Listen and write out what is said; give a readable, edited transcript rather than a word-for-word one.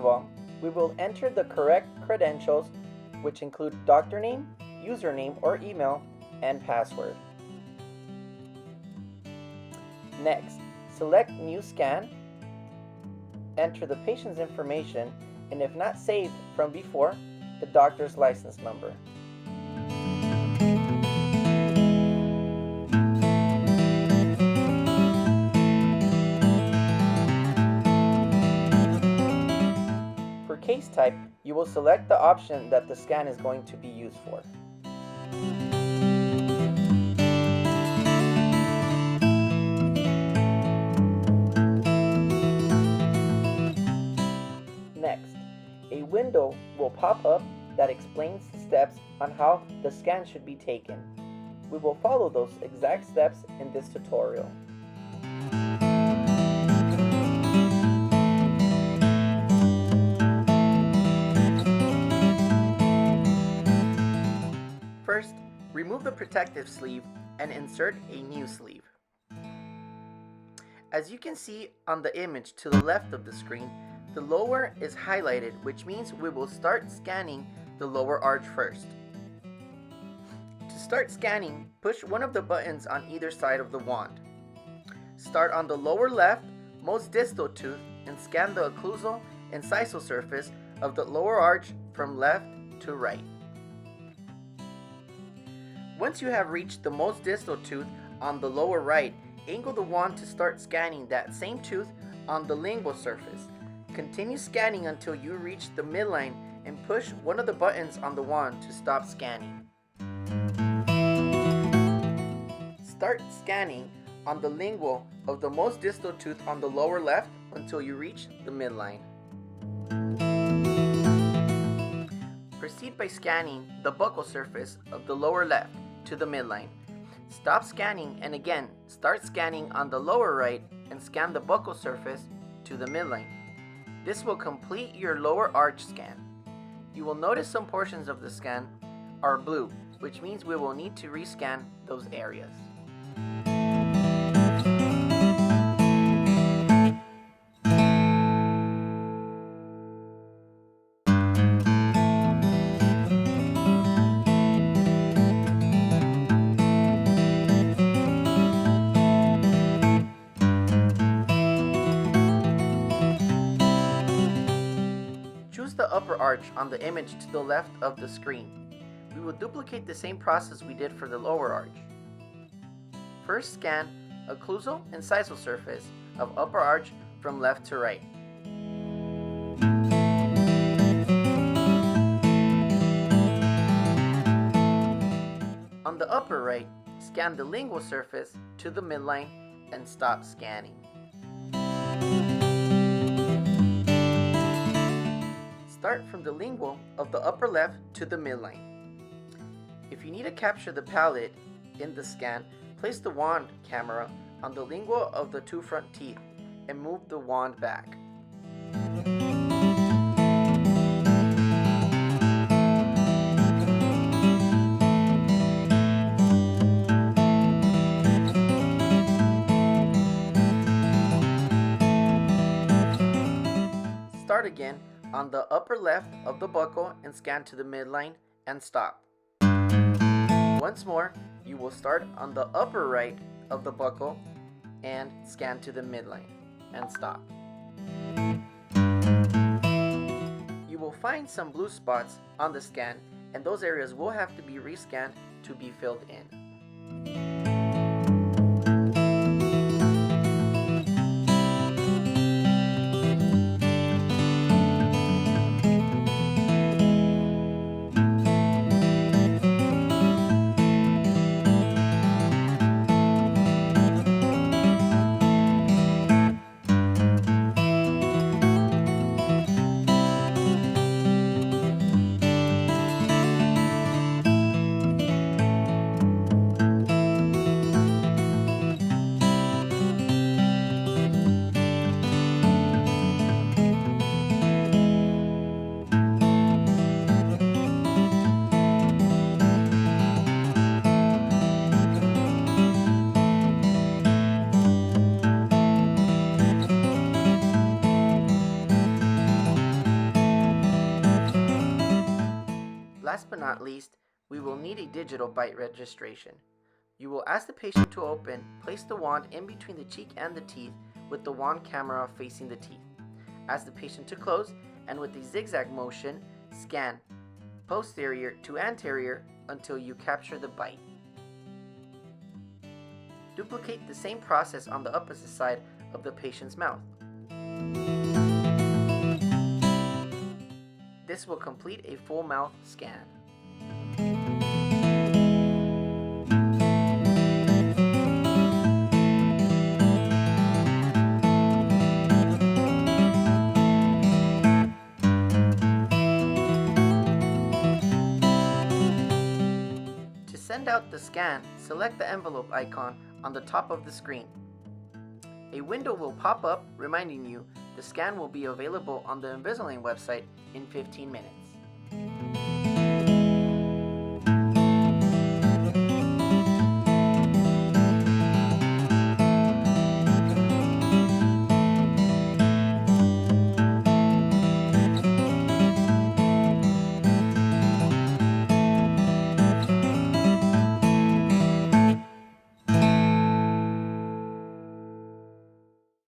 all, we will enter the correct credentials, which include doctor name, username or email, and password. Next, select New Scan, enter the patient's information, and if not saved from before, the doctor's license number. For case type, you will select the option that the scan is going to be used for. Next, a window will pop up that explains the steps on how the scan should be taken. We will follow those exact steps in this tutorial. First, remove the protective sleeve and insert a new sleeve. As you can see on the image to the left of the screen, the lower is highlighted, which means we will start scanning the lower arch first. To start scanning, push one of the buttons on either side of the wand. Start on the lower left, most distal tooth, and scan the occlusal and incisal surface of the lower arch from left to right. Once you have reached the most distal tooth on the lower right, angle the wand to start scanning that same tooth on the lingual surface. Continue scanning until you reach the midline and push one of the buttons on the wand to stop scanning. Start scanning on the lingual of the most distal tooth on the lower left until you reach the midline. Proceed by scanning the buccal surface of the lower left to the midline. Stop scanning and again start scanning on the lower right and scan the buccal surface to the midline. This will complete your lower arch scan. You will notice some portions of the scan are blue, which means we will need to rescan those areas. Choose the upper arch on the image to the left of the screen. We will duplicate the same process we did for the lower arch. First scan occlusal and incisal surface of upper arch from left to right. On the upper right, scan the lingual surface to the midline and stop scanning. Start from the lingual of the upper left to the midline. If you need to capture the palate in the scan, place the wand camera on the lingual of the two front teeth and move the wand back. Start again on the upper left of the buccal and scan to the midline and stop. Once more, you will start on the upper right of the buccal and scan to the midline and stop. You will find some blue spots on the scan, and those areas will have to be rescanned to be filled in. Last but not least, we will need a digital bite registration. You will ask the patient to open, place the wand in between the cheek and the teeth with the wand camera facing the teeth. Ask the patient to close, and with a zigzag motion, scan posterior to anterior until you capture the bite. Duplicate the same process on the opposite side of the patient's mouth. This will complete a full mouth scan. To send out the scan, select the envelope icon on the top of the screen. A window will pop up reminding you the scan will be available on the Invisalign website in 15 minutes.